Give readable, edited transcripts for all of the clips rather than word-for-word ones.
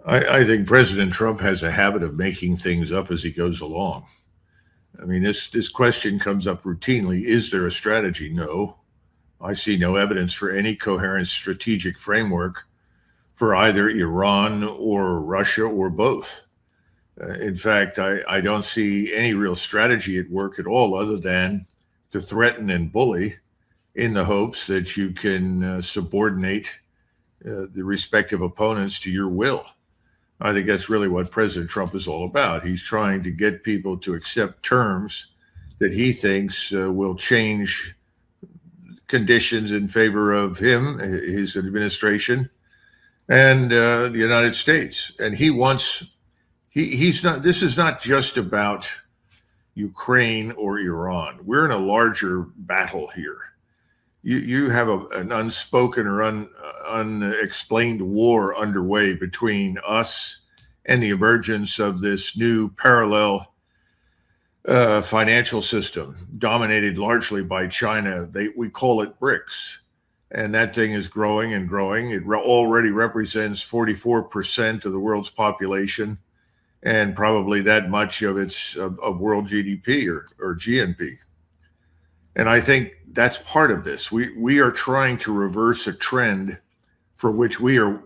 I think President Trump has a habit of making things up as he goes along. I mean, this question comes up routinely. Is there a strategy? No. I see no evidence for any coherent strategic framework for either Iran or Russia or both. In fact, I don't see any real strategy at work at all other than to threaten and bully in the hopes that you can subordinate the respective opponents to your will. I think that's really what President Trump is all about. He's trying to get people to accept terms that he thinks will change conditions in favor of him, his administration, and the United States. And he's not, this is not just about Ukraine or Iran. We're in a larger battle here. You have an unspoken or unexplained war underway between us and the emergence of this new parallel financial system dominated largely by China. We call it BRICS. And that thing is growing and growing. It already represents 44% of the world's population and probably that much of of world GDP or GNP. And I think that's part of this. We are trying to reverse a trend for which we are,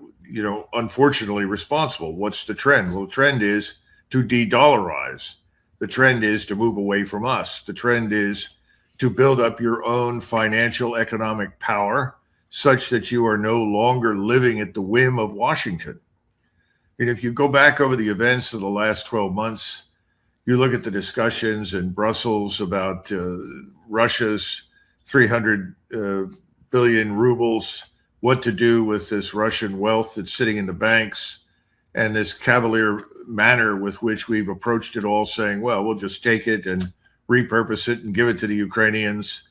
unfortunately responsible. What's the trend? Well, the trend is to de-dollarize. The trend is to move away from us. The trend is to build up your own financial economic power such that you are no longer living at the whim of Washington. And if you go back over the events of the last 12 months, you look at the discussions in Brussels about Russia's 300 billion rubles, what to do with this Russian wealth that's sitting in the banks, and this cavalier manner with which we've approached it all, saying, well, we'll just take it and repurpose it and give it to the Ukrainians.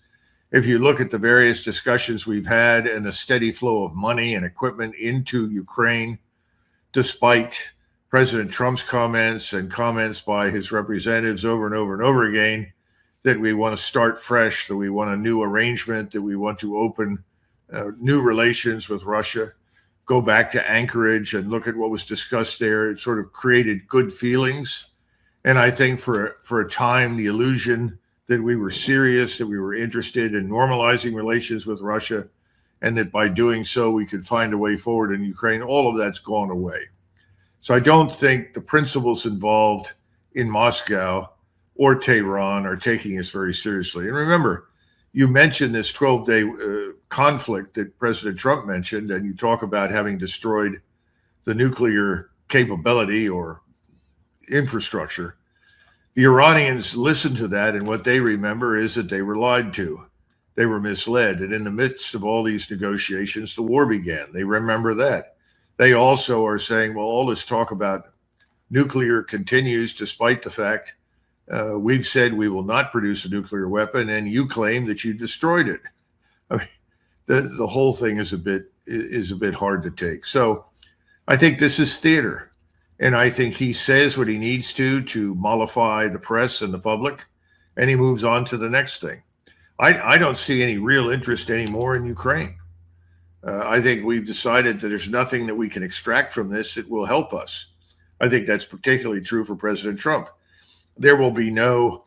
If you look at the various discussions we've had and the steady flow of money and equipment into Ukraine, despite President Trump's comments and comments by his representatives over and over and over again, that we want to start fresh, that we want a new arrangement, that we want to open new relations with Russia, go back to Anchorage and look at what was discussed there. It sort of created good feelings. And I think for a time, the illusion that we were serious, that we were interested in normalizing relations with Russia, and that by doing so, we could find a way forward in Ukraine, all of that's gone away. So I don't think the principles involved in Moscow or Tehran are taking us very seriously. And remember, you mentioned this 12-day conflict that President Trump mentioned, and you talk about having destroyed the nuclear capability or infrastructure. The Iranians listened to that, and what they remember is that they were lied to. They were misled. And in the midst of all these negotiations, the war began. They remember that. They also are saying, well, all this talk about nuclear continues despite the fact we've said we will not produce a nuclear weapon, and you claim that you destroyed it. I mean, the whole thing is a bit hard to take. So I think this is theater. And I think he says what he needs to mollify the press and the public, and he moves on to the next thing. I don't see any real interest anymore in Ukraine. I think we've decided that there's nothing that we can extract from this that will help us. I think that's particularly true for President Trump. There will be no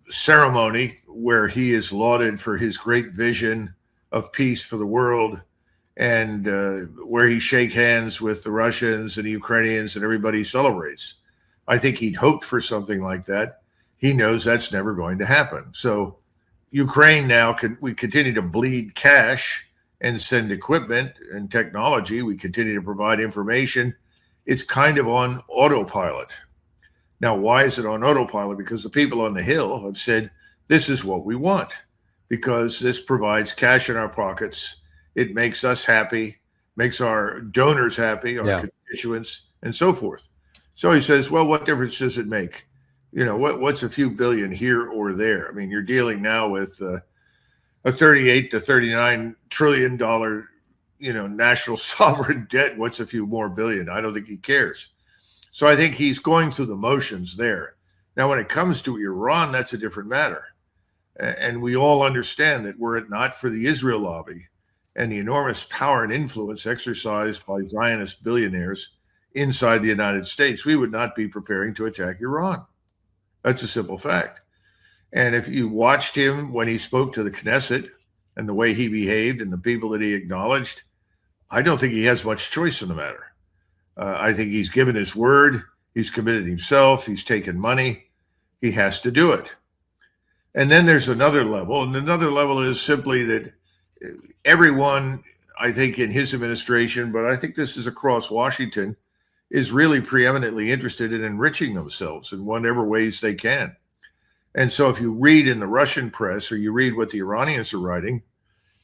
ceremony where he is lauded for his great vision of peace for the world, and where he shake hands with the Russians and the Ukrainians and everybody celebrates. I think he'd hoped for something like that. He knows that's never going to happen. So Ukraine now, we continue to bleed cash and send equipment and technology. We continue to provide information. It's kind of on autopilot. Now, why is it on autopilot? Because the people on the Hill have said, this is what we want, because this provides cash in our pockets. It makes us happy, makes our donors happy, our constituents, and so forth. So he says, well, what difference does it make? What's a few billion here or there? I mean, you're dealing now with a 38 to 39 trillion dollar, national sovereign debt. What's a few more billion? I don't think he cares. So I think he's going through the motions there. Now, when it comes to Iran, that's a different matter. And we all understand that were it not for the Israel lobby and the enormous power and influence exercised by Zionist billionaires inside the United States, we would not be preparing to attack Iran. That's a simple fact. And if you watched him when he spoke to the Knesset and the way he behaved and the people that he acknowledged, I don't think he has much choice in the matter. I think he's given his word. He's committed himself. He's taken money. He has to do it. And then there's another level. And another level is simply that everyone, I think, in his administration, but I think this is across Washington, is really preeminently interested in enriching themselves in whatever ways they can. And so if you read in the Russian press or you read what the Iranians are writing,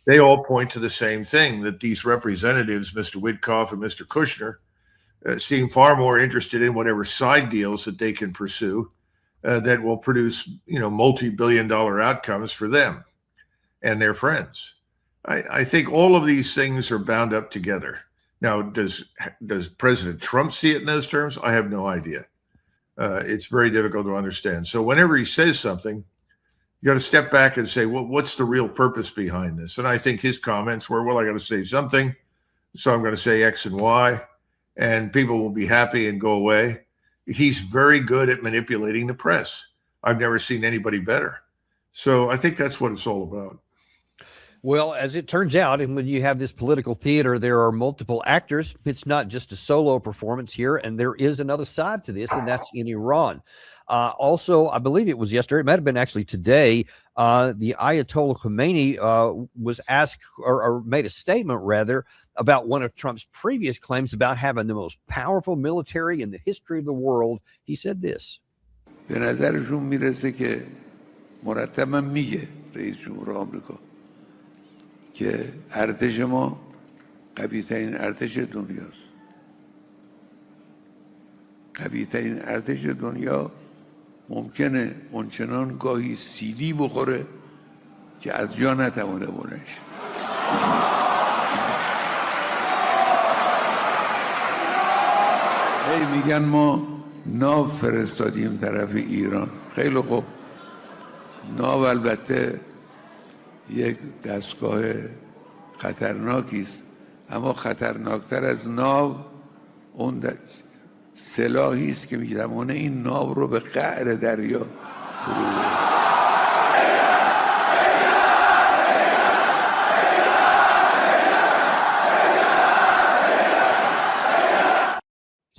they all point to the same thing, that these representatives, Mr. Witkoff and Mr. Kushner, seem far more interested in whatever side deals that they can pursue that will produce, multi-billion-dollar outcomes for them and their friends. I think all of these things are bound up together. Now, does President Trump see it in those terms? I have no idea. It's very difficult to understand. So whenever he says something, you got to step back and say, well, what's the real purpose behind this? And I think his comments were, well, I got to say something, so I'm going to say X and Y, and people will be happy and go away. He's very good at manipulating the press. I've never seen anybody better. So I think that's what it's all about. Well, as it turns out, and when you have this political theater, there are multiple actors. It's not just a solo performance here, and there is another side to this, and that's in Iran. Also, I believe it was yesterday, it might have been actually today, the Ayatollah Khomeini was asked or made a statement, rather, about one of Trump's previous claims about having the most powerful military in the history of the world. He said this. به نظرشون میرسه که مرتبا میگه رئیس جمهور آمریکا که ارتش ما قوی ترین ارتش دنیاست. قوی ترین ارتش دنیا ممکنه اونچنان گاهی سیلی بخوره که از جا نتوانه بلند شه. میگن ما ناو فرستادیم طرف ایران. خیلی خوب، ناو البته یک دستگاه خطرناکی است، اما خطرناکتر از ناو اون سلاحی است که میتوانه این ناو رو به قعر دریا فرو.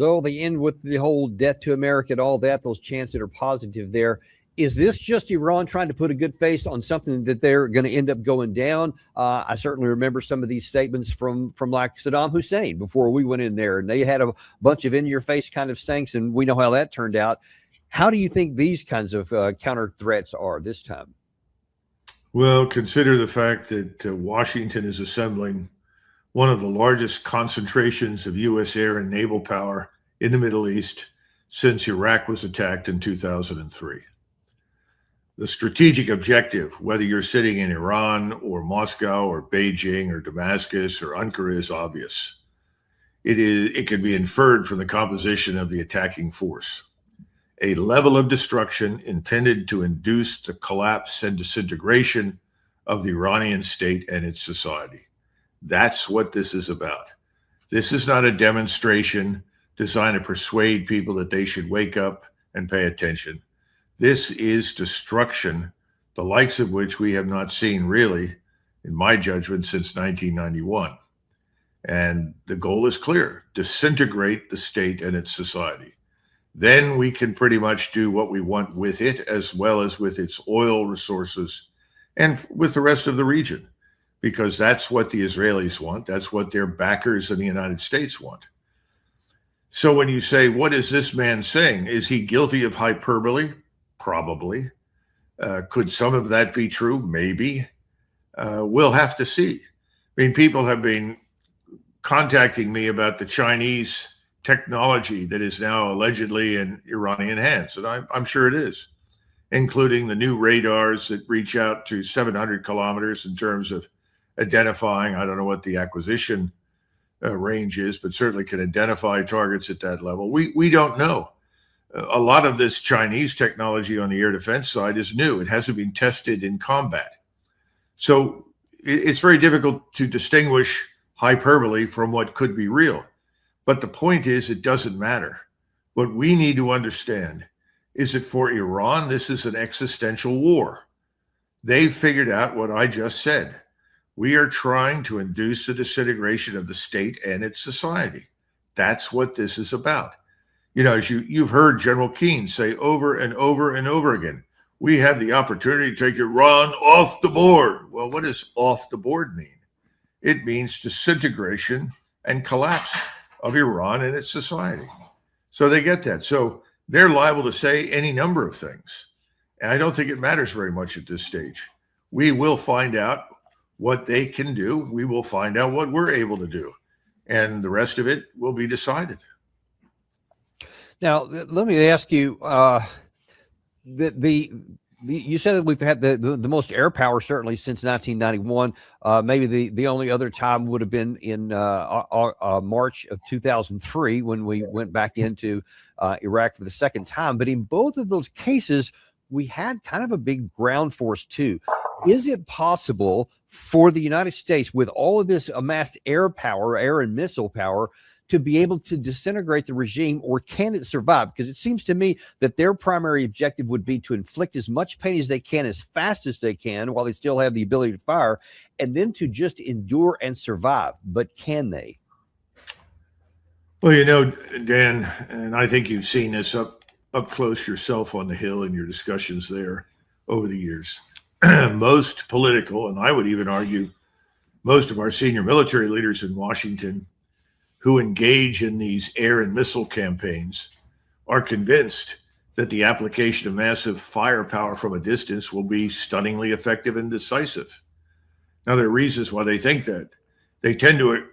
So they end with the whole death to America and all that, those chants that are positive there. Is this just Iran trying to put a good face on something that they're going to end up going down? I certainly remember some of these statements from like Saddam Hussein before we went in there, and they had a bunch of in-your-face kind of stinks, and we know how that turned out. How do you think these kinds of counter threats are this time? Well, consider the fact that Washington is assembling one of the largest concentrations of U.S. air and naval power in the Middle East since Iraq was attacked in 2003. The strategic objective, whether you're sitting in Iran or Moscow or Beijing or Damascus or Ankara, is obvious. It can be inferred from the composition of the attacking force. A level of destruction intended to induce the collapse and disintegration of the Iranian state and its society. That's what this is about. This is not a demonstration designed to persuade people that they should wake up and pay attention. This is destruction, the likes of which we have not seen really, in my judgment, since 1991. And the goal is clear: disintegrate the state and its society. Then we can pretty much do what we want with it, as well as with its oil resources and with the rest of the region, because that's what the Israelis want. That's what their backers in the United States want. So when you say, what is this man saying? Is he guilty of hyperbole? Probably. Could some of that be true? Maybe. We'll have to see. I mean, people have been contacting me about the Chinese technology that is now allegedly in Iranian hands, and I'm sure it is, including the new radars that reach out to 700 kilometers in terms of identifying, I don't know what the acquisition range is, but certainly can identify targets at that level. We don't know. A lot of this Chinese technology on the air defense side is new. It hasn't been tested in combat. So it's very difficult to distinguish hyperbole from what could be real. But the point is, it doesn't matter. What we need to understand is that for Iran, this is an existential war. They've figured out what I just said. We are trying to induce the disintegration of the state and its society. That's what this is about. You know, as you've heard General Keynes say over and over and over again, we have the opportunity to take Iran off the board. Well, what does off the board mean? It means disintegration and collapse of Iran and its society. So they get that. So they're liable to say any number of things. And I don't think it matters very much at this stage. We will find out what they can do. We will find out what we're able to do. And the rest of it will be decided. Now, let me ask you, you said that we've had the most air power certainly since 1991. Maybe the only other time would have been in March of 2003 when we went back into Iraq for the second time. But in both of those cases, we had kind of a big ground force too. Is it possible for the United States, with all of this amassed air power, air and missile power, to be able to disintegrate the regime, or can it survive? Because it seems to me that their primary objective would be to inflict as much pain as they can, as fast as they can, while they still have the ability to fire, and then to just endure and survive. But can they? Well, you know, Dan, and I think you've seen this up close yourself on the Hill in your discussions there over the years. Most political, and I would even argue most of our senior military leaders in Washington who engage in these air and missile campaigns are convinced that the application of massive firepower from a distance will be stunningly effective and decisive. Now, there are reasons why they think that. They tend to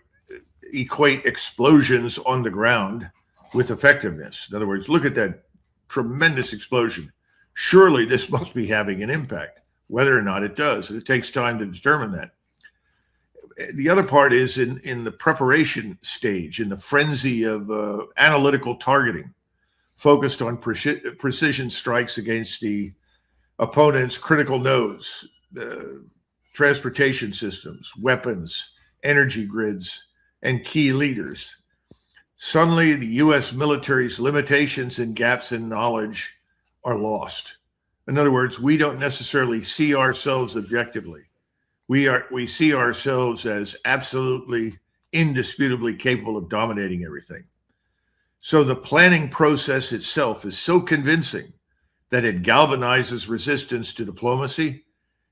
equate explosions on the ground with effectiveness. In other words, look at that tremendous explosion. Surely this must be having an impact, whether or not it does. And it takes time to determine that. The other part is in the preparation stage, in the frenzy of analytical targeting, focused on precision strikes against the opponent's critical nodes, transportation systems, weapons, energy grids, and key leaders. Suddenly, the U.S. military's limitations and gaps in knowledge are lost. In other words, we don't necessarily see ourselves objectively. We see ourselves as absolutely, indisputably capable of dominating everything. So the planning process itself is so convincing that it galvanizes resistance to diplomacy,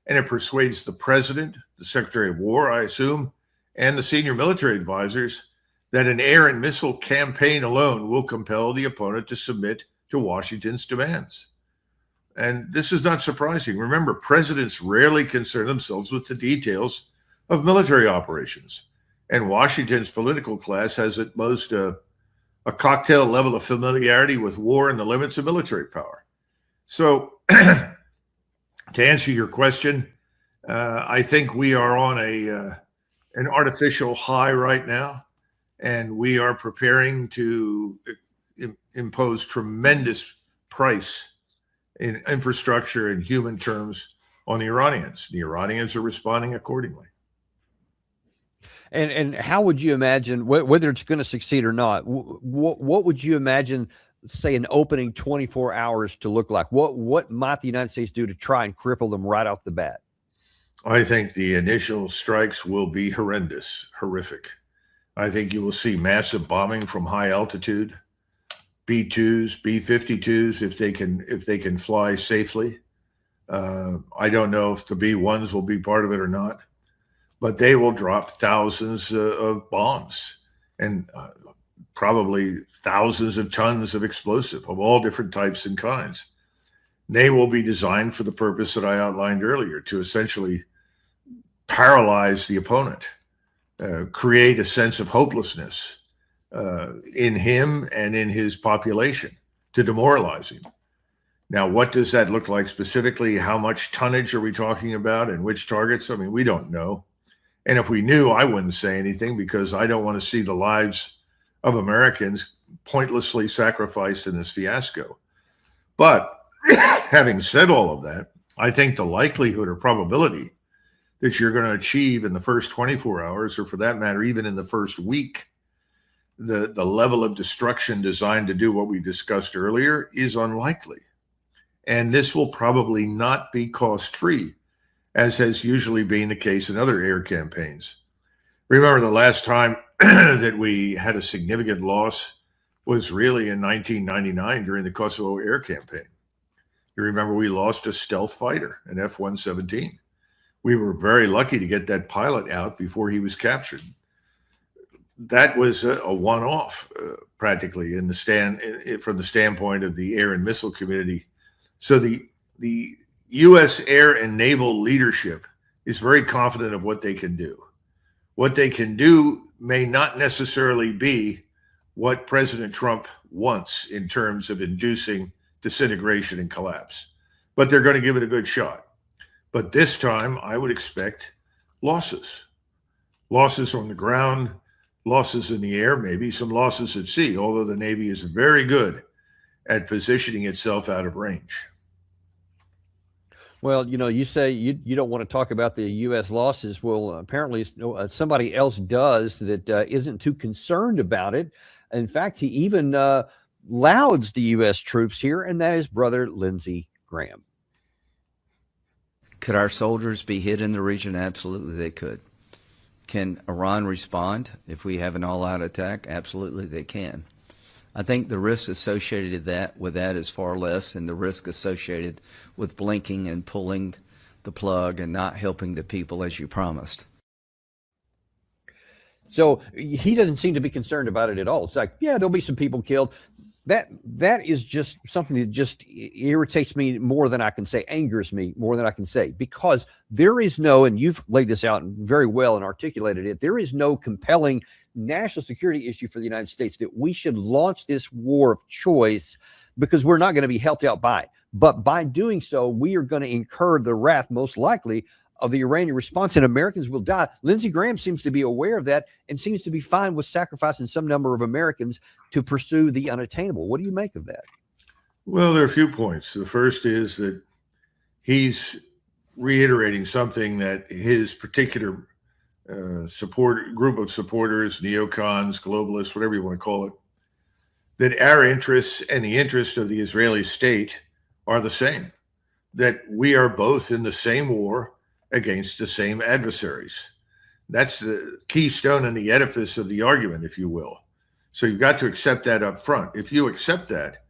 and it persuades the president, the Secretary of War, I assume, and the senior military advisors that an air and missile campaign alone will compel the opponent to submit to Washington's demands. And this is not surprising. Remember, presidents rarely concern themselves with the details of military operations. And Washington's political class has at most a cocktail level of familiarity with war and the limits of military power. So to answer your question, I think we are on an artificial high right now, and we are preparing to impose tremendous price in infrastructure and human terms on the Iranians. The Iranians are responding accordingly. And how would you imagine, whether it's going to succeed or not, what would you imagine, say, an opening 24 hours to look like? What might the United States do to try and cripple them right off the bat? I think the initial strikes will be horrendous, horrific. I think you will see massive bombing from high altitude. B-2s, B-52s, if they can fly safely. I don't know if the B-1s will be part of it or not, but they will drop thousands of bombs and probably thousands of tons of explosive of all different types and kinds. They will be designed for the purpose that I outlined earlier, to essentially paralyze the opponent, create a sense of hopelessness in him and in his population, to demoralize him. Now, what does that look like specifically? How much tonnage are we talking about, and which targets? I mean, we don't know. And if we knew, I wouldn't say anything, because I don't want to see the lives of Americans pointlessly sacrificed in this fiasco. But having said all of that, I think the likelihood or probability that you're going to achieve in the first 24 hours, or for that matter, even in the first week, the level of destruction designed to do what we discussed earlier is unlikely. And this will probably not be cost-free, as has usually been the case in other air campaigns. Remember, the last time that we had a significant loss was really in 1999 during the Kosovo air campaign. You remember we lost a stealth fighter, an F-117. We were very lucky to get that pilot out before he was captured. That was a one-off, practically, from the standpoint of the air and missile community. So the U.S. air and naval leadership is very confident of what they can do. What they can do may not necessarily be what President Trump wants in terms of inducing disintegration and collapse, but they're going to give it a good shot. But this time, I would expect losses on the ground, losses in the air, maybe some losses at sea, although the Navy is very good at positioning itself out of range. Well, you say you don't want to talk about the U.S. losses. Well, apparently somebody else does that isn't too concerned about it. In fact, he even lauds the U.S. troops here, and that is Brother Lindsey Graham. Could our soldiers be hit in the region? Absolutely, they could. Can Iran respond if we have an all-out attack? Absolutely, they can. I think the risk associated with that is far less than the risk associated with blinking and pulling the plug and not helping the people as you promised. So he doesn't seem to be concerned about it at all. It's like, yeah, there'll be some people killed. That is just something that just irritates me more than I can say, angers me more than I can say, because there is no, and you've laid this out very well and articulated it, there is no compelling national security issue for the United States that we should launch this war of choice, because we're not going to be helped out by it. But by doing so, we are going to incur the wrath, most likely, of the Iranian response, and Americans will die. Lindsey Graham seems to be aware of that and seems to be fine with sacrificing some number of Americans to pursue the unattainable. What do you make of that? Well, there are a few points. The first is that he's reiterating something that his particular group of supporters, neocons, globalists, whatever you want to call it, that our interests and the interests of the Israeli state are the same, that we are both in the same war against the same adversaries. That's the keystone and the edifice of the argument, if you will. So you've got to accept that up front. If you accept that,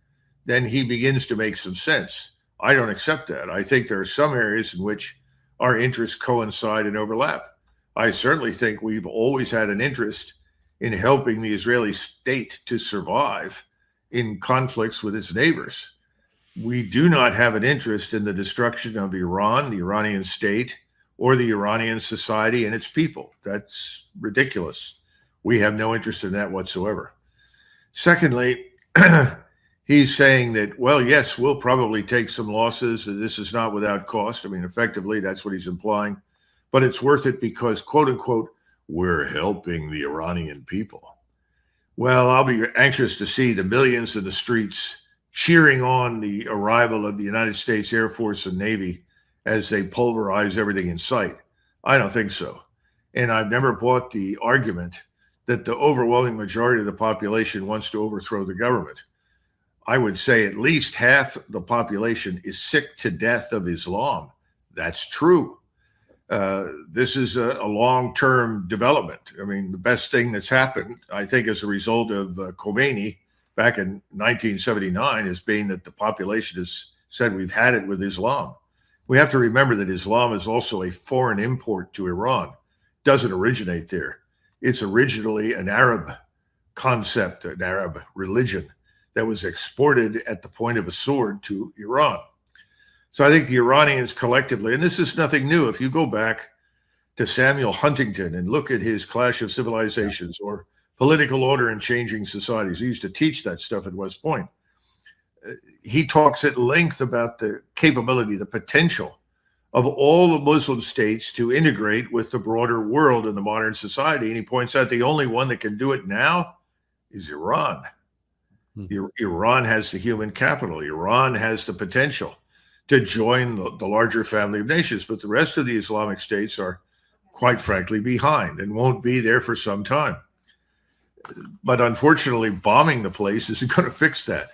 then he begins to make some sense. I don't accept that. I think there are some areas in which our interests coincide and overlap. I certainly think we've always had an interest in helping the Israeli state to survive in conflicts with its neighbors. We do not have an interest in the destruction of Iran, the Iranian state, or the Iranian society and its people. That's ridiculous. We have no interest in that whatsoever. Secondly, he's saying that, well, yes, we'll probably take some losses. This is not without cost. I mean, effectively, that's what he's implying. But it's worth it because, quote unquote, we're helping the Iranian people. Well, I'll be anxious to see the millions in the streets cheering on the arrival of the United States Air Force and Navy as they pulverize everything in sight. I don't think so. And I've never bought the argument that the overwhelming majority of the population wants to overthrow the government. I would say at least half the population is sick to death of Islam. That's true. This is a long-term development. I mean, the best thing that's happened, I think, as a result of Khomeini back in 1979 has been that the population has said we've had it with Islam. We have to remember that Islam is also a foreign import to Iran. It doesn't originate there. It's originally an Arab concept, an Arab religion that was exported at the point of a sword to Iran. So I think the Iranians collectively, and this is nothing new. If you go back to Samuel Huntington and look at his Clash of Civilizations or Political Order in Changing Societies, he used to teach that stuff at West Point. He talks at length about the capability, the potential of all the Muslim states to integrate with the broader world in the modern society. And he points out the only one that can do it now is Iran. Iran has the human capital. Iran has the potential to join the larger family of nations. But the rest of the Islamic states are quite frankly, behind and won't be there for some time. But unfortunately, bombing the place isn't going to fix that.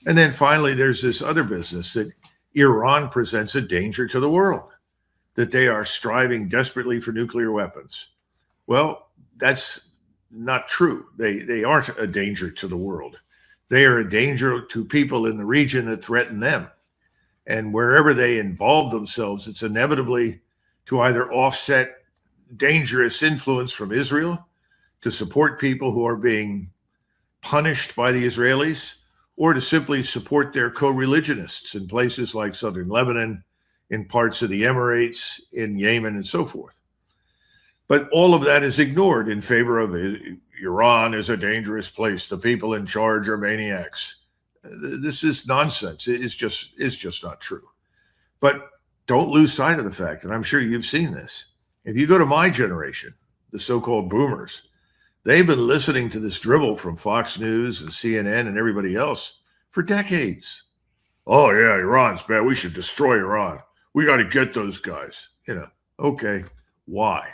And then finally, there's this other business that Iran presents a danger to the world, that they are striving desperately for nuclear weapons. Well, that's not true. They aren't a danger to the world. They are a danger to people in the region that threaten them. And wherever they involve themselves, it's inevitably to either offset dangerous influence from Israel, to support people who are being punished by the Israelis, or to simply support their co-religionists in places like southern Lebanon, in parts of the Emirates, in Yemen, and so forth. But all of that is ignored in favor of Iran is a dangerous place. The people in charge are maniacs. This is nonsense. It's just not true. But don't lose sight of the fact, and I'm sure you've seen this. If you go to my generation, the so-called boomers, they've been listening to this dribble from Fox News and CNN and everybody else for decades. Oh, yeah, Iran's bad. We should destroy Iran. We got to get those guys. Okay, why?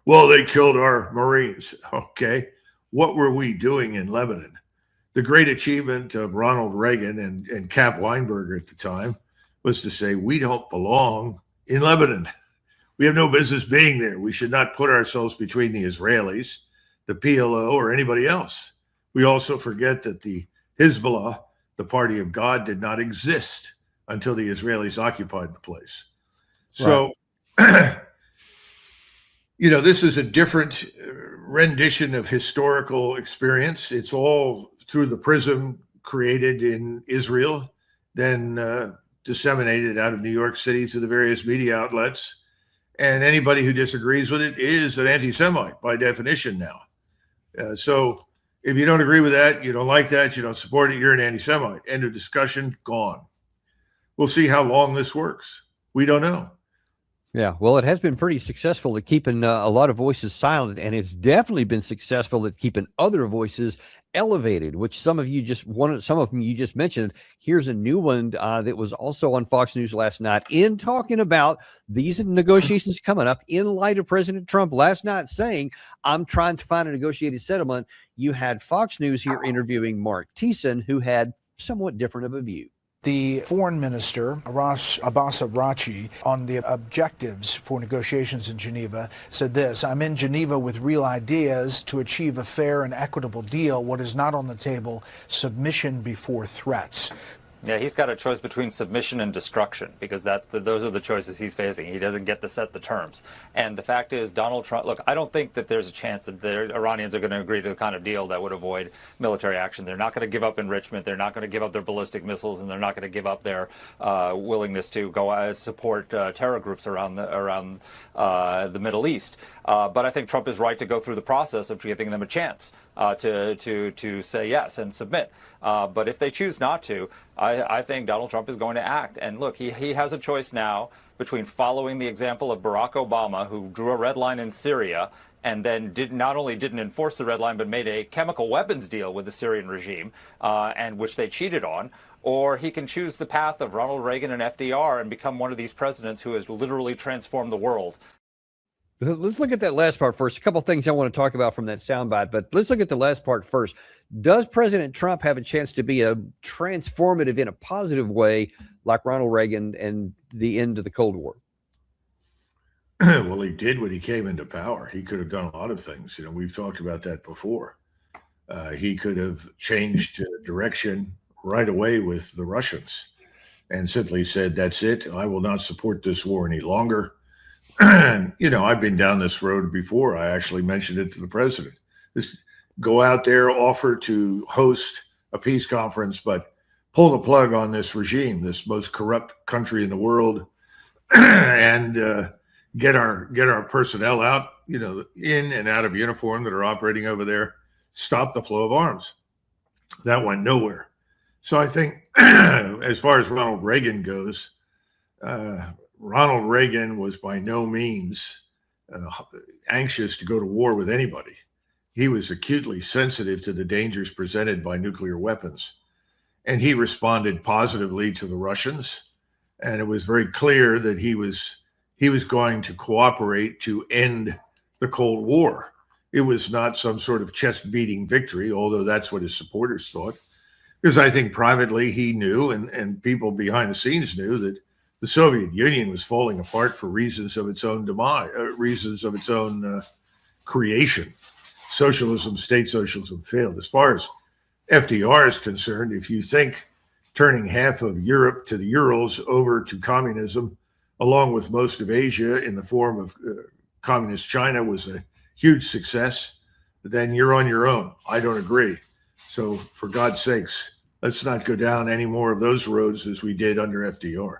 Well, they killed our Marines. Okay, what were we doing in Lebanon? The great achievement of Ronald Reagan and Cap Weinberger at the time was to say, we don't belong in Lebanon. We have no business being there. We should not put ourselves between the Israelis, the PLO, or anybody else. We also forget that the Hezbollah, the party of God, did not exist until the Israelis occupied the place. So, right. This is a different rendition of historical experience. It's all through the prism created in Israel, then disseminated out of New York City to the various media outlets. And anybody who disagrees with it is an anti-Semite by definition now. So if you don't agree with that, you don't like that, you don't support it, you're an anti-Semite. End of discussion, gone. We'll see how long this works. We don't know. Yeah, well, it has been pretty successful at keeping a lot of voices silent, and it's definitely been successful at keeping other voices elevated, which some of them you just mentioned. Here's a new one that was also on Fox News last night in talking about these negotiations coming up in light of President Trump last night saying, I'm trying to find a negotiated settlement. You had Fox News here interviewing Mark Thiessen, who had somewhat different of a view. The foreign minister, Abbas Araghchi, on the objectives for negotiations in Geneva, said this: I'm in Geneva with real ideas to achieve a fair and equitable deal. What is not on the table, submission before threats. Yeah, he's got a choice between submission and destruction, because those are the choices he's facing. He doesn't get to set the terms. And the fact is, Donald Trump, look, I don't think that there's a chance that the Iranians are going to agree to the kind of deal that would avoid military action. They're not going to give up enrichment. They're not going to give up their ballistic missiles, and they're not going to give up their willingness to go support terror groups around the Middle East. But I think Trump is right to go through the process of giving them a chance to say yes and submit. But if they choose not to, I think Donald Trump is going to act. And look, he has a choice now between following the example of Barack Obama, who drew a red line in Syria and then not only didn't enforce the red line, but made a chemical weapons deal with the Syrian regime, and which they cheated on. Or he can choose the path of Ronald Reagan and FDR and become one of these presidents who has literally transformed the world. Let's look at that last part first. A couple of things I want to talk about from that soundbite, but let's look at the last part first. Does President Trump have a chance to be a transformative in a positive way, like Ronald Reagan and the end of the Cold War? Well, he did when he came into power. He could have done a lot of things. We've talked about that before. He could have changed direction right away with the Russians and simply said, that's it. I will not support this war any longer. And, I've been down this road before. I actually mentioned it to the president. Just go out there, offer to host a peace conference, but pull the plug on this regime, this most corrupt country in the world, and get our personnel out, in and out of uniform that are operating over there. Stop the flow of arms. That went nowhere. So I think as far as Ronald Reagan goes, Ronald Reagan was by no means anxious to go to war with anybody. He was acutely sensitive to the dangers presented by nuclear weapons. And he responded positively to the Russians. And it was very clear that he was he was going to cooperate to end the Cold War. It was not some sort of chest-beating victory, although that's what his supporters thought. Because I think privately he knew, and people behind the scenes knew, that the Soviet Union was falling apart for reasons of its own demise, reasons of its own creation. Socialism, state socialism failed. As far as FDR is concerned, if you think turning half of Europe to the Urals over to communism, along with most of Asia in the form of communist China, was a huge success, then you're on your own. I don't agree. So for God's sakes, let's not go down any more of those roads as we did under FDR.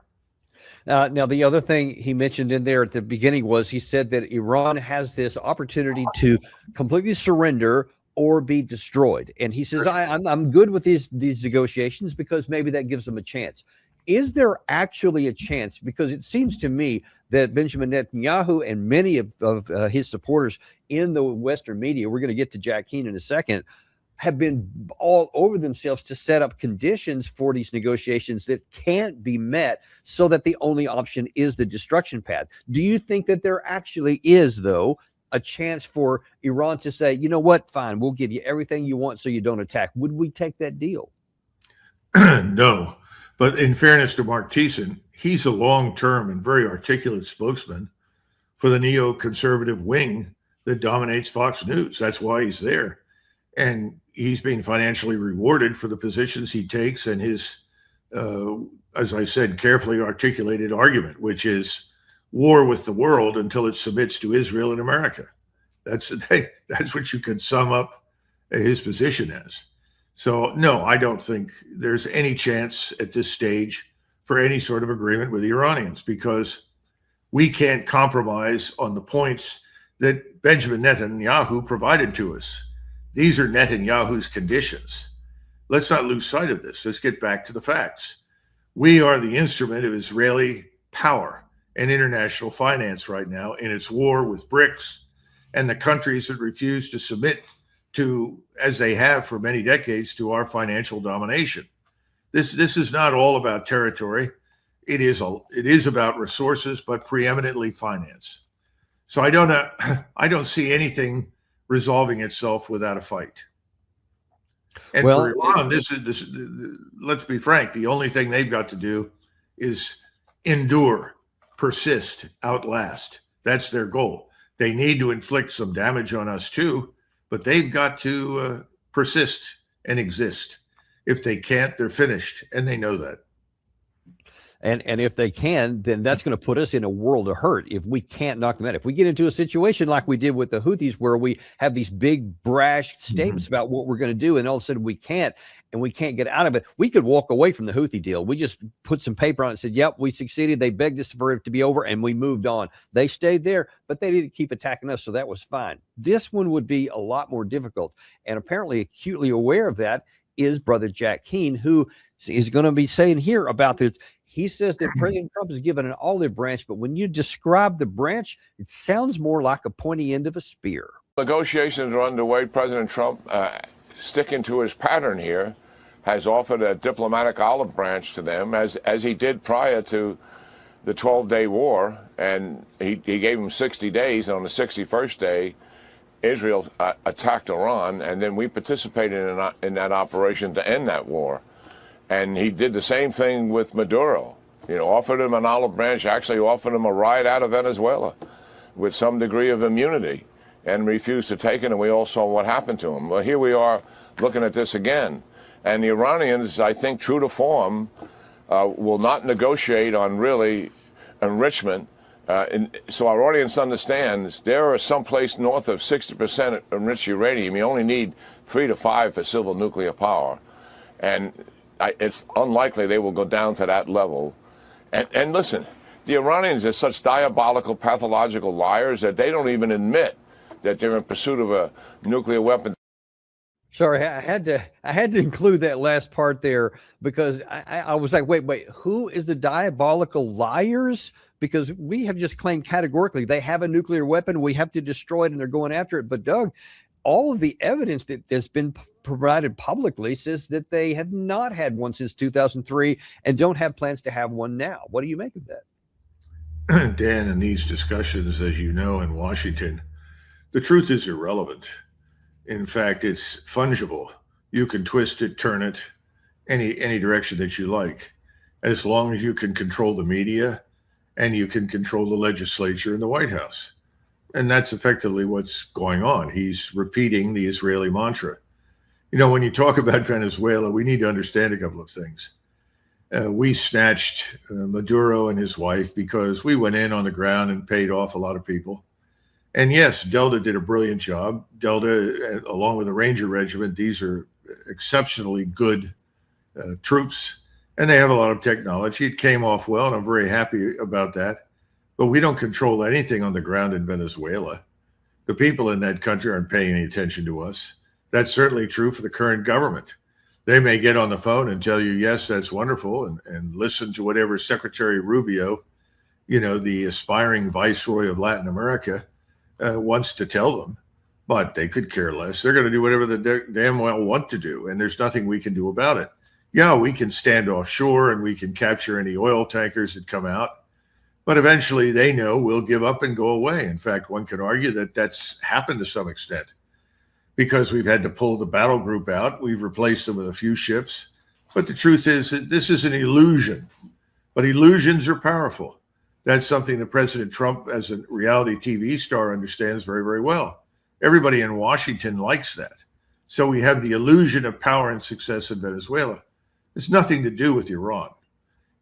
Now, the other thing he mentioned in there at the beginning was he said that Iran has this opportunity to completely surrender or be destroyed. And he says, I'm good with these negotiations because maybe that gives them a chance. Is there actually a chance? Because it seems to me that Benjamin Netanyahu and many of his supporters in the Western media, we're going to get to Jack Keane in a second, have been all over themselves to set up conditions for these negotiations that can't be met, so that the only option is the destruction path. Do you think that there actually is, though, a chance for Iran to say, you know what, fine, we'll give you everything you want so you don't attack? Would we take that deal? No. But in fairness to Mark Thiessen, he's a long-term and very articulate spokesman for the neoconservative wing that dominates Fox News. That's why he's there. And he's being financially rewarded for the positions he takes and his, as I said, carefully articulated argument, which is war with the world until it submits to Israel and America. That's what you could sum up his position as. So, no, I don't think there's any chance at this stage for any sort of agreement with the Iranians, because we can't compromise on the points that Benjamin Netanyahu provided to us. These are Netanyahu's conditions. Let's not lose sight of this. Let's get back to the facts. We are the instrument of Israeli power and international finance right now in its war with BRICS and the countries that refuse to submit to, as they have for many decades, to our financial domination. This is not all about territory. It is about resources, but preeminently finance. So I don't see anything resolving itself without a fight. And for Iran, this let's be frank, the only thing they've got to do is endure, persist, outlast. That's their goal. They need to inflict some damage on us too, but they've got to persist and exist. If they can't, they're finished, and they know that. And if they can, then that's going to put us in a world of hurt if we can't knock them out. If we get into a situation like we did with the Houthis, where we have these big brash statements about what we're going to do, and all of a sudden we can't, and we can't get out of it, we could walk away from the Houthi deal. We just put some paper on it and said, yep, we succeeded. They begged us for it to be over, and we moved on. They stayed there, but they didn't keep attacking us, so that was fine. This one would be a lot more difficult, and apparently acutely aware of that is Brother Jack Keane, who is going to be saying here about this. He says that President Trump is given an olive branch, but when you describe the branch, it sounds more like a pointy end of a spear. Negotiations are underway. President Trump, sticking to his pattern here, has offered a diplomatic olive branch to them, as he did prior to the 12-day war. And he gave them 60 days. And on the 61st day, Israel attacked Iran, and then we participated in that operation to end that war. And he did the same thing with Maduro. Offered him an olive branch, actually offered him a ride out of Venezuela with some degree of immunity, and refused to take it, and we all saw what happened to him. Well, here we are looking at this again. And the Iranians, I think, true to form, will not negotiate on really enrichment. So our audience understands there are someplace north of 60% enriched uranium. You only need 3 to 5 for civil nuclear power. And it's unlikely they will go down to that level. And listen, the Iranians are such diabolical, pathological liars that they don't even admit that they're in pursuit of a nuclear weapon. Sorry, I had to include that last part there, because I was like, wait, who is the diabolical liars? Because we have just claimed categorically they have a nuclear weapon, we have to destroy it, and they're going after it. But Doug, all of the evidence that's been provided publicly says that they have not had one since 2003 and don't have plans to have one now. What do you make of that? Dan, in these discussions, as you know, in Washington, the truth is irrelevant. In fact, it's fungible. You can twist it, turn it, any direction that you like, as long as you can control the media and you can control the legislature and the White House. And that's effectively what's going on. He's repeating the Israeli mantra. You know, when you talk about Venezuela, we need to understand a couple of things. We snatched Maduro and his wife because we went in on the ground and paid off a lot of people. And yes, Delta did a brilliant job. Delta, along with the Ranger Regiment, these are exceptionally good troops, and they have a lot of technology. It came off well, and I'm very happy about that. But we don't control anything on the ground in Venezuela. The people in that country aren't paying any attention to us. That's certainly true for the current government. They may get on the phone and tell you, yes, that's wonderful, and listen to whatever Secretary Rubio, you know, the aspiring viceroy of Latin America, wants to tell them. But they could care less. They're going to do whatever they damn well want to do, and there's nothing we can do about it. Yeah, we can stand offshore and we can capture any oil tankers that come out, but eventually they know we'll give up and go away. In fact, one could argue that that's happened to some extent because we've had to pull the battle group out. We've replaced them with a few ships. But the truth is that this is an illusion, but illusions are powerful. That's something that President Trump, as a reality TV star, understands very, very well. Everybody in Washington likes that. So we have the illusion of power and success in Venezuela. It's nothing to do with Iran.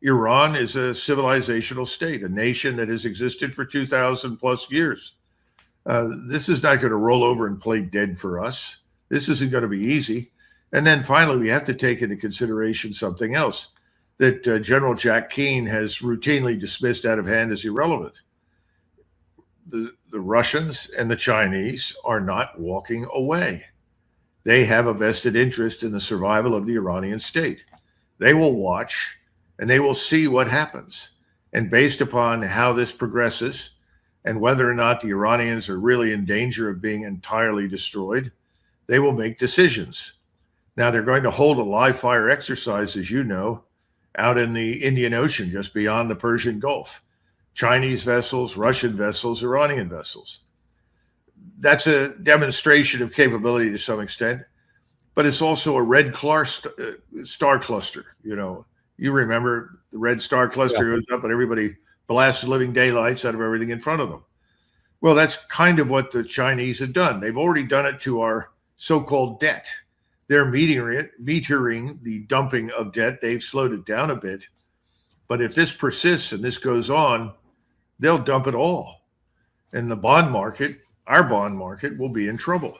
Iran is a civilizational state, a nation that has existed for 2,000 plus years. This is not going to roll over and play dead for us. This isn't going to be easy. And then finally, we have to take into consideration something else that General Jack Keane has routinely dismissed out of hand as irrelevant. The Russians and the Chinese are not walking away. They have a vested interest in the survival of the Iranian state. They will watch and they will see what happens. And based upon how this progresses and whether or not the Iranians are really in danger of being entirely destroyed, they will make decisions. Now, they're going to hold a live fire exercise, as you know, out in the Indian Ocean, just beyond the Persian Gulf. Chinese vessels, Russian vessels, Iranian vessels. That's a demonstration of capability to some extent, but it's also a red star cluster. You know, you remember the red star cluster goes up and everybody blasts the living daylights out of everything in front of them. Well, that's kind of what the Chinese have done. They've already done it to our so-called debt. They're metering the dumping of debt. They've slowed it down a bit. But if this persists and this goes on, they'll dump it all. And the bond market, our bond market, will be in trouble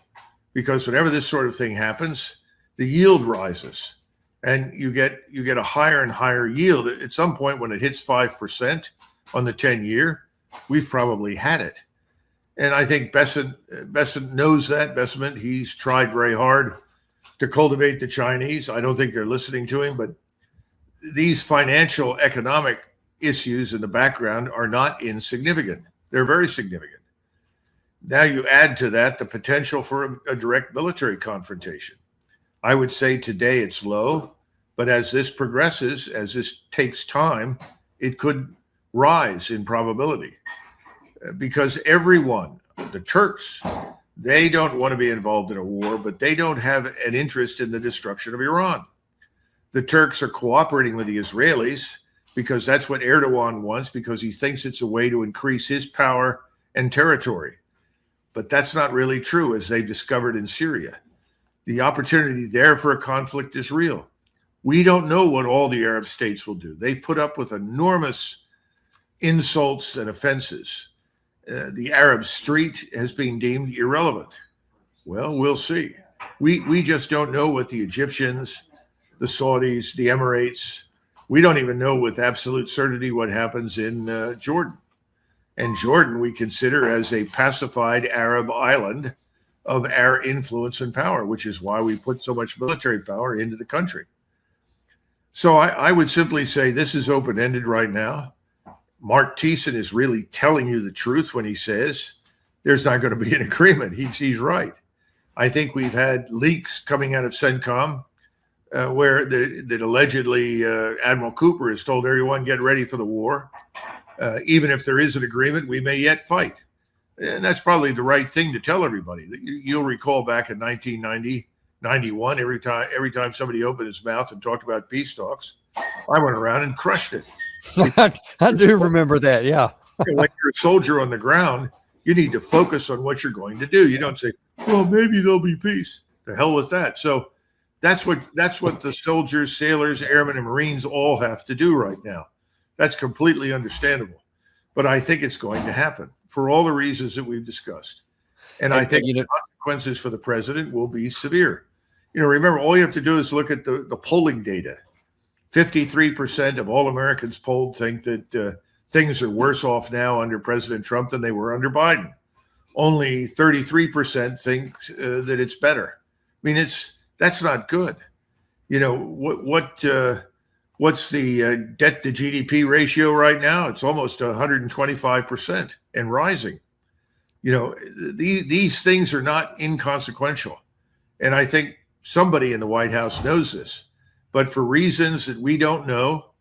because whenever this sort of thing happens, the yield rises and you get a higher and higher yield. At some point when it hits 5% on the 10-year, we've probably had it. And I think Bessent knows that. Bessent, he's tried very hard to cultivate the Chinese. I don't think they're listening to him, but these financial economic issues in the background are not insignificant. They're very significant. Now you add to that the potential for a direct military confrontation. I would say today it's low, but as this progresses, as this takes time, it could rise in probability because everyone, the Turks, they don't want to be involved in a war, but they don't have an interest in the destruction of Iran. The Turks are cooperating with the Israelis because that's what Erdogan wants, because he thinks it's a way to increase his power and territory. But that's not really true, as they've discovered in Syria. The opportunity there for a conflict is real. We don't know what all the Arab states will do. They've put up with enormous insults and offenses. The Arab street has been deemed irrelevant. Well, we'll see. We just don't know what the Egyptians, the Saudis, the Emirates, we don't even know with absolute certainty what happens in Jordan. And Jordan we consider as a pacified Arab island of our influence and power, which is why we put so much military power into the country. So I would simply say this is open-ended right now. Mark Thiessen is really telling you the truth when he says there's not going to be an agreement. He's right. I think we've had leaks coming out of CENTCOM where that allegedly Admiral Cooper has told everyone, get ready for the war. Even if there is an agreement, we may yet fight. And that's probably the right thing to tell everybody. You'll recall back in 1990, 91, every time somebody opened his mouth and talked about peace talks, I went around and crushed it. I do remember that. Yeah. When you're a soldier on the ground, you need to focus on what you're going to do. You don't say, well, maybe there'll be peace. The hell with that. So that's what the soldiers, sailors, airmen, and Marines all have to do right now. That's completely understandable. But I think it's going to happen for all the reasons that we've discussed. And I think the consequences for the president will be severe. Remember, all you have to do is look at the polling data. 53% of all Americans polled think that things are worse off now under President Trump than they were under Biden. Only 33% think that it's better. I mean, that's not good. What's the debt to GDP ratio right now? It's almost 125% and rising. These things are not inconsequential. And I think somebody in the White House knows this. But for reasons that we don't know,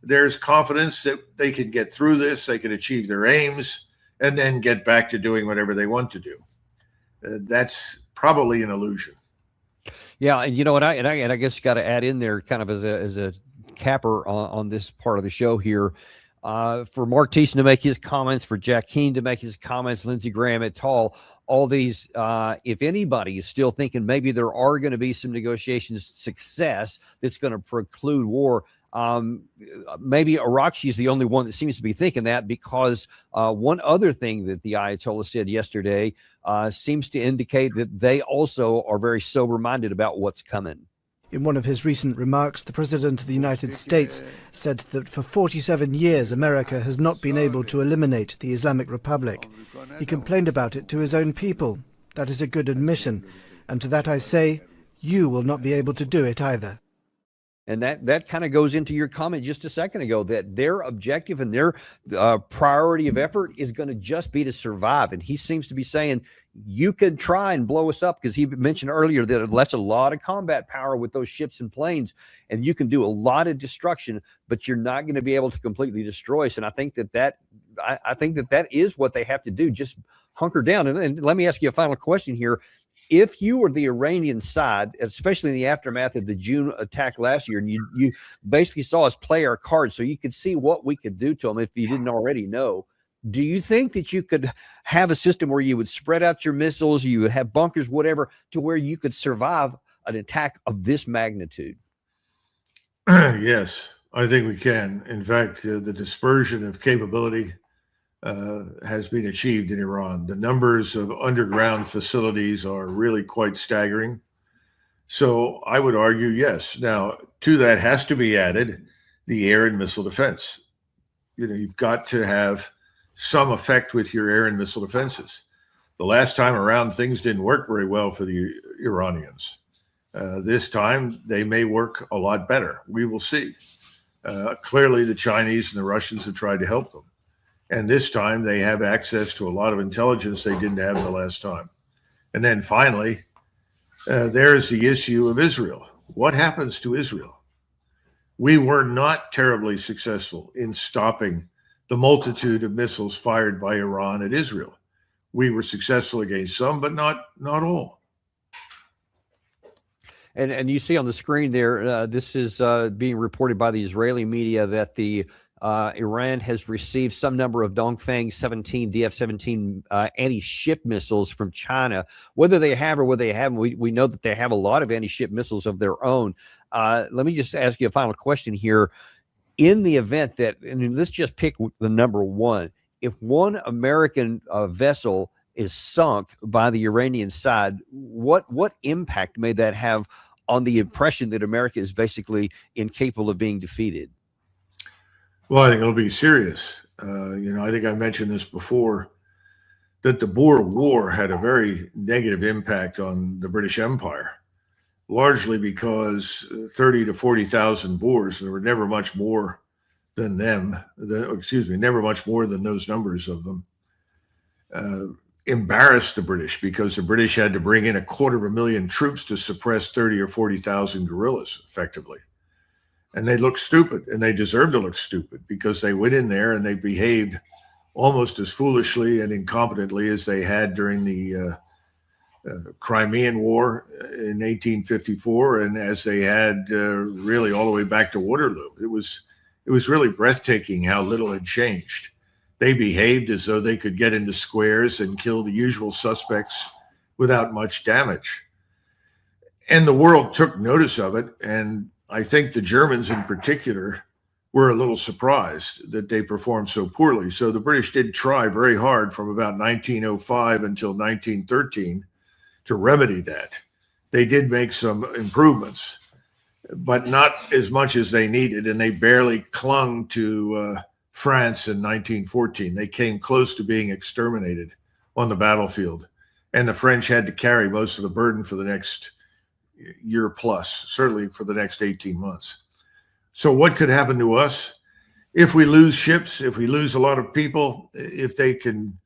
there's confidence that they can get through this, they can achieve their aims, and then get back to doing whatever they want to do. That's probably an illusion. Yeah, and you know what? I guess you got to add in there, kind of as a capper on this part of the show here, for Mark Thiessen to make his comments, for Jack Keane to make his comments, Lindsey Graham et al. All these, if anybody is still thinking maybe there are going to be some negotiations success that's going to preclude war, maybe Arakchi is the only one that seems to be thinking that, because one other thing that the Ayatollah said yesterday seems to indicate that they also are very sober-minded about what's coming. In one of his recent remarks, the President of the United States said that for 47 years America has not been able to eliminate the Islamic Republic. He complained about it to his own people. That is a good admission. And to that I say, you will not be able to do it either. And that kind of goes into your comment just a second ago, that their objective and their priority of effort is going to just be to survive. And he seems to be saying, you could try and blow us up, because he mentioned earlier that that's a lot of combat power with those ships and planes, and you can do a lot of destruction, but you're not going to be able to completely destroy us. And I think that is what they have to do, just hunker down. And let me ask you a final question here. If you were the Iranian side, especially in the aftermath of the June attack last year, and you basically saw us play our cards so you could see what we could do to them if you didn't already know, do you think that you could have a system where you would spread out your missiles, you would have bunkers, whatever, to where you could survive an attack of this magnitude? Yes, I think we can. In fact, the dispersion of capability has been achieved in Iran. The numbers of underground facilities are really quite staggering. So I would argue, yes. Now, to that has to be added the air and missile defense. You've got to have some effect with your air and missile defenses. The last time around, things didn't work very well for the Iranians. This time, they may work a lot better. We will see. Clearly, the Chinese and the Russians have tried to help them. And this time, they have access to a lot of intelligence they didn't have the last time. And then finally, there's the issue of Israel. What happens to Israel? We were not terribly successful in stopping the multitude of missiles fired by Iran at Israel. We were successful against some, but not all. And you see on the screen there, this is being reported by the Israeli media that the Iran has received some number of Dongfang 17 DF-17 anti-ship missiles from China. Whether they have or whether they haven't, we know that they have a lot of anti-ship missiles of their own. Let me just ask you a final question here. In the event that, and let's just pick the number one, if one American vessel is sunk by the Iranian side, what impact may that have on the impression that America is basically incapable of being defeated? Well, I think it'll be serious. I think I mentioned this before, that the Boer War had a very negative impact on the British Empire, largely because 30 to 40,000 Boers, there were never much more than them, never much more than those numbers of them, embarrassed the British, because the British had to bring in 250,000 troops to suppress 30 or 40,000 guerrillas effectively. And they look stupid, and they deserve to look stupid because they went in there and they behaved almost as foolishly and incompetently as they had during the Crimean War in 1854, and as they had really all the way back to Waterloo. It was really breathtaking how little had changed. They behaved as though they could get into squares and kill the usual suspects without much damage. And the world took notice of it, and I think the Germans in particular were a little surprised that they performed so poorly. So the British did try very hard from about 1905 until 1913 to remedy that. They did make some improvements, but not as much as they needed, and they barely clung to France in 1914. They came close to being exterminated on the battlefield, and the French had to carry most of the burden for the next year plus, certainly for the next 18 months. So what could happen to us if we lose ships, if we lose a lot of people, if they can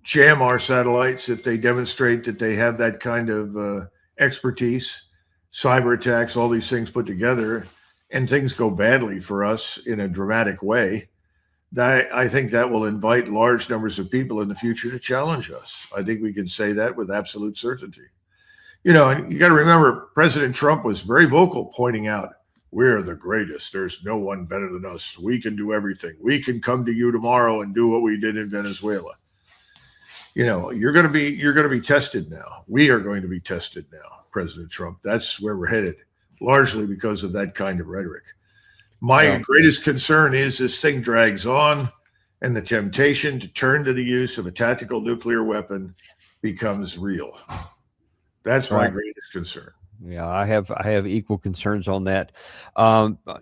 jam our satellites, if they demonstrate that they have that kind of expertise, cyber attacks, all these things put together, and things go badly for us in a dramatic way, I think that will invite large numbers of people in the future to challenge us. I think we can say that with absolute certainty. You know, and you got to remember, President Trump was very vocal, pointing out, we're the greatest. There's no one better than us. We can do everything. We can come to you tomorrow and do what we did in Venezuela. You know, you're going to be tested now. We are going to be tested now, President Trump. That's where we're headed, largely because of that kind of rhetoric. My greatest concern is this thing drags on, and the temptation to turn to the use of a tactical nuclear weapon becomes real. That's my greatest concern. Yeah, I have equal concerns on that.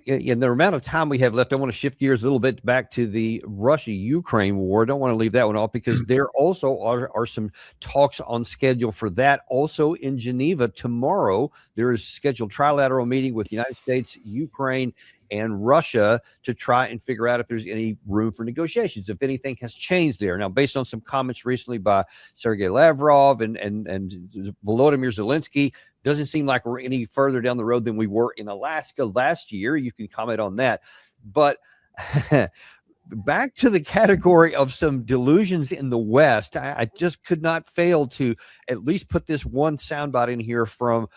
In the amount of time we have left, I want to shift gears a little bit back to the Russia-Ukraine war. I don't want to leave that one off because there also are some talks on schedule for that. Also in Geneva tomorrow, there is a scheduled trilateral meeting with the United States, Ukraine, and Russia to try and figure out if there's any room for negotiations, if anything has changed there. Now, based on some comments recently by Sergei Lavrov and Volodymyr Zelensky, doesn't seem like we're any further down the road than we were in Alaska last year. You can comment on that. But back to the category of some delusions in the West, I just could not fail to at least put this one soundbite in here from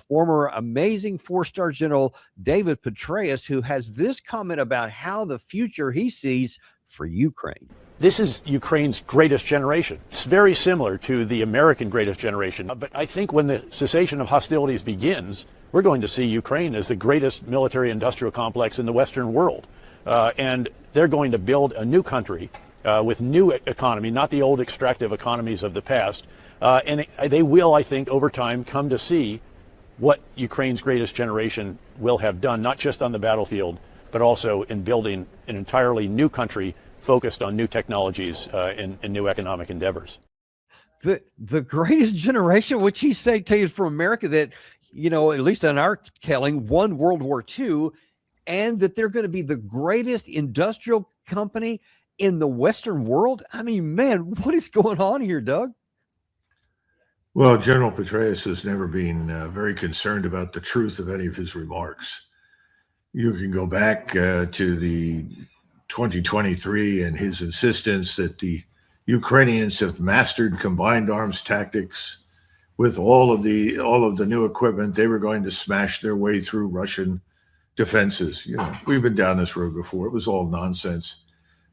former amazing four-star general David Petraeus, who has this comment about how the future he sees for Ukraine. This is Ukraine's greatest generation. It's very similar to the American greatest generation. But I think when the cessation of hostilities begins, we're going to see Ukraine as the greatest military industrial complex in the Western world. And they're going to build a new country with new economy, not the old extractive economies of the past. And they will, I think, over time come to see what Ukraine's greatest generation will have done, not just on the battlefield, but also in building an entirely new country focused on new technologies and new economic endeavors. The greatest generation, which he say to you from America that, you know, at least on our telling, won World War II, and that they're going to be the greatest industrial company in the Western world. I mean, man, what is going on here, Doug? Well, General Petraeus has never been very concerned about the truth of any of his remarks. You can go back to the 2023 and his insistence that the Ukrainians have mastered combined arms tactics with all of the new equipment. They were going to smash their way through Russian defenses. You know, we've been down this road before. It was all nonsense.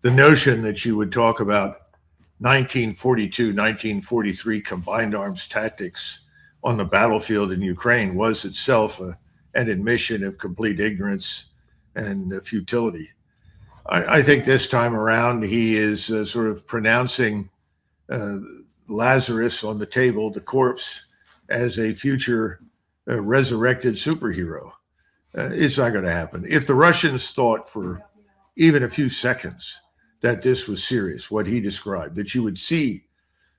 The notion that you would talk about 1942, 1943 combined arms tactics on the battlefield in Ukraine was itself an admission of complete ignorance and futility. I think this time around he is sort of pronouncing Lazarus on the table, the corpse, as a future resurrected superhero. It's not going to happen. If the Russians thought for even a few seconds that this was serious, what he described, that you would see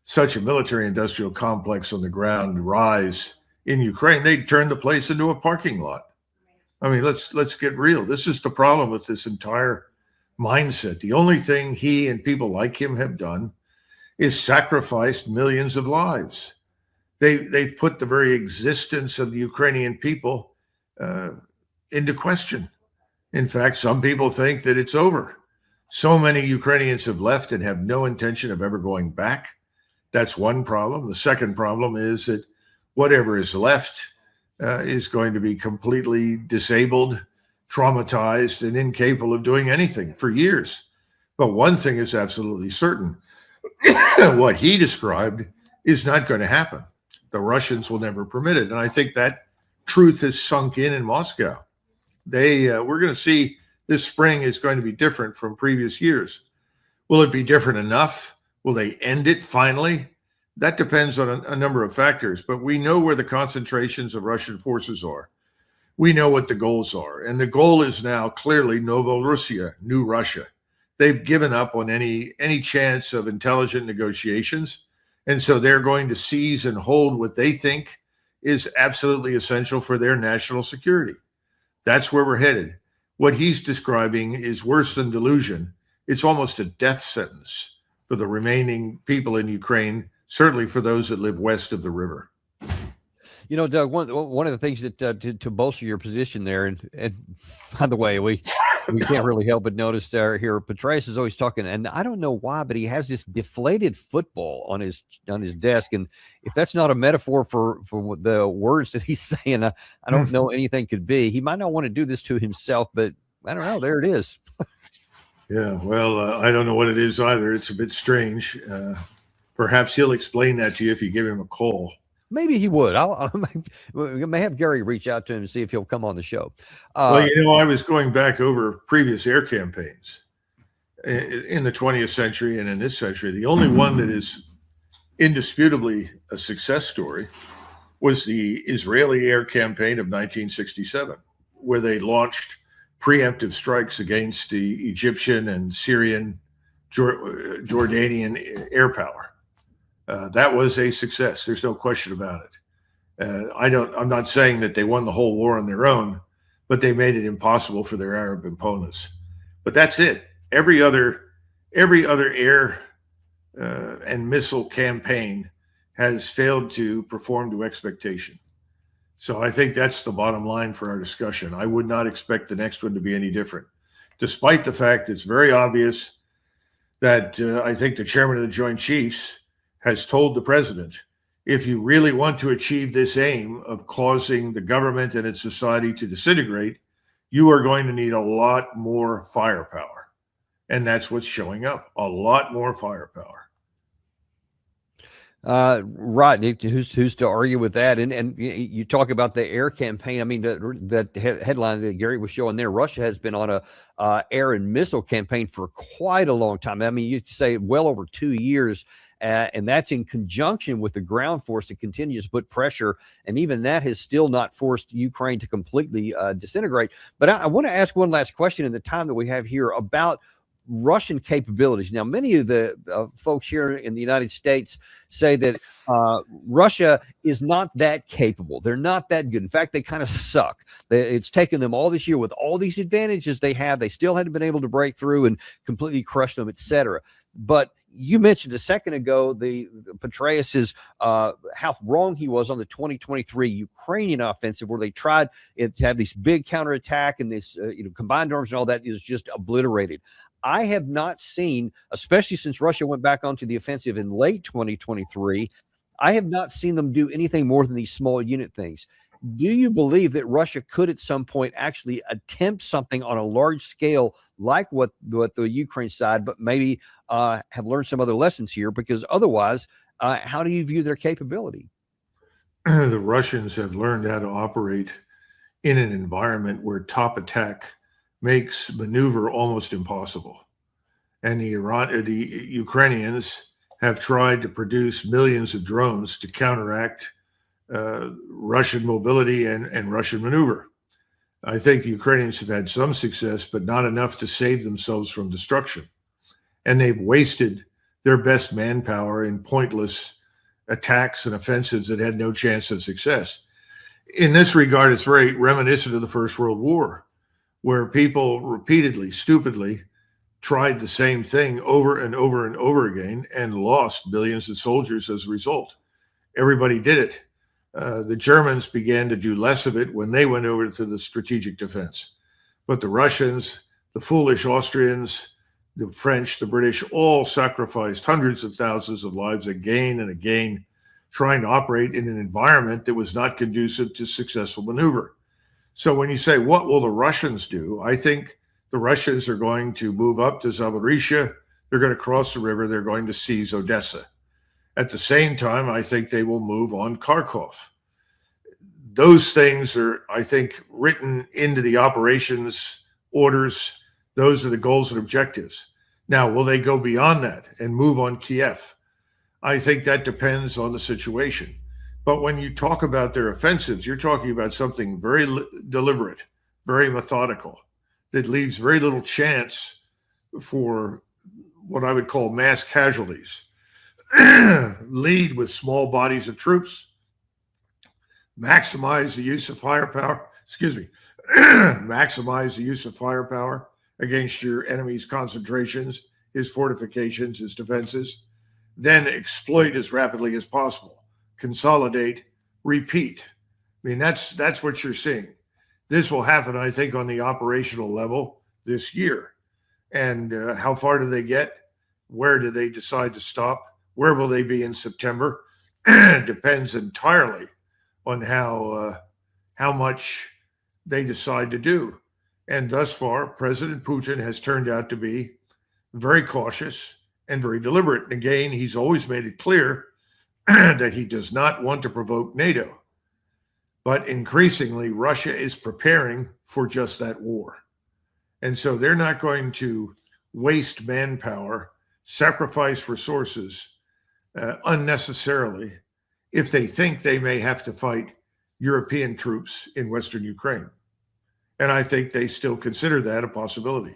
such a military industrial complex on the ground rise in Ukraine, they'd turn the place into a parking lot. I mean, let's get real. This is the problem with this entire mindset. The only thing he and people like him have done is sacrificed millions of lives. They've put the very existence of the Ukrainian people into question. In fact, some people think that it's over. So many Ukrainians have left and have no intention of ever going back. That's one problem. The second problem is that whatever is left is going to be completely disabled, traumatized, and incapable of doing anything for years. But one thing is absolutely certain. What he described is not going to happen. The Russians will never permit it. And I think that truth has sunk in Moscow. We're going to see this spring is going to be different from previous years. Will it be different enough? Will they end it finally? That depends on a number of factors, but we know where the concentrations of Russian forces are. We know what the goals are. And the goal is now clearly Novorussia, New Russia. They've given up on any chance of intelligent negotiations. And so they're going to seize and hold what they think is absolutely essential for their national security. That's where we're headed. What he's describing is worse than delusion. It's almost a death sentence for the remaining people in Ukraine, certainly for those that live west of the river. You know, Doug, one of the things that to bolster your position there, and by the way, we can't really help but notice here, Petraeus is always talking, and I don't know why, but he has this deflated football on his desk, and if that's not a metaphor for the words that he's saying, I don't know anything could be. He might not want to do this to himself, but I don't know. There it is. Yeah, well, I don't know what it is either. It's a bit strange. Perhaps he'll explain that to you if you give him a call. Maybe he would. I may have Gary reach out to him and see if he'll come on the show. Well, I was going back over previous air campaigns in the 20th century and in this century. The only one that is indisputably a success story was the Israeli air campaign of 1967, where they launched preemptive strikes against the Egyptian and Syrian, Jordanian air power. That was a success. There's no question about it. I'm not saying that they won the whole war on their own, but they made it impossible for their Arab opponents. But that's it. Every other air and missile campaign has failed to perform to expectation. So I think that's the bottom line for our discussion. I would not expect the next one to be any different, despite the fact it's very obvious that I think the chairman of the Joint Chiefs has told the president, if you really want to achieve this aim of causing the government and its society to disintegrate, you are going to need a lot more firepower. And that's what's showing up, a lot more firepower. Right. Who's to argue with that? And you talk about the air campaign. I mean, that headline that Gary was showing there, Russia has been on a air and missile campaign for quite a long time. I mean, you'd say well over 2 years. And that's in conjunction with the ground force that continues to put pressure. And even that has still not forced Ukraine to completely disintegrate. But I want to ask one last question in the time that we have here about Russian capabilities. Now, many of the folks here in the United States say that Russia is not that capable. They're not that good. In fact, they kind of suck. It's taken them all this year with all these advantages they have. They still hadn't been able to break through and completely crush them, et cetera. But you mentioned a second ago the Petraeus's how wrong he was on the 2023 Ukrainian offensive, where they tried to have this big counterattack and this combined arms and all that is just obliterated. I have not seen, especially since Russia went back onto the offensive in late 2023, I have not seen them do anything more than these small unit things. Do you believe that Russia could at some point actually attempt something on a large scale like what the Ukraine side, but maybe have learned some other lessons here? Because otherwise, how do you view their capability? The Russians have learned how to operate in an environment where top attack makes maneuver almost impossible. And the Ukrainians have tried to produce millions of drones to counteract Russian mobility and Russian maneuver. I think the Ukrainians have had some success, but not enough to save themselves from destruction. And they've wasted their best manpower in pointless attacks and offensives that had no chance of success. In this regard, it's very reminiscent of the First World War, where people repeatedly, stupidly tried the same thing over and over and over again and lost millions of soldiers as a result. Everybody did it. The Germans began to do less of it when they went over to the strategic defense. But the Russians, the foolish Austrians, the French, the British all sacrificed hundreds of thousands of lives again and again, trying to operate in an environment that was not conducive to successful maneuver. So when you say, what will the Russians do? I think the Russians are going to move up to Zaporizhia. They're going to cross the river. They're going to seize Odessa. At the same time, I think they will move on Kharkov. Those things are, I think, written into the operations orders. Those are the goals and objectives. Now, will they go beyond that and move on Kiev? I think that depends on the situation. But when you talk about their offensives, you're talking about something very deliberate, very methodical, that leaves very little chance for what I would call mass casualties. Lead with small bodies of troops, maximize the use of firepower, maximize the use of firepower against your enemy's concentrations, his fortifications, his defenses, then exploit as rapidly as possible, consolidate, repeat. I mean, that's what you're seeing. This will happen, I think, on the operational level this year. And how far do they get? Where do they decide to stop? Where will they be in September? Depends entirely on how much they decide to do. And thus far, President Putin has turned out to be very cautious and very deliberate. And again, he's always made it clear that he does not want to provoke NATO. But increasingly, Russia is preparing for just that war. And so they're not going to waste manpower, sacrifice resources unnecessarily if they think they may have to fight European troops in Western Ukraine. And I think they still consider that a possibility.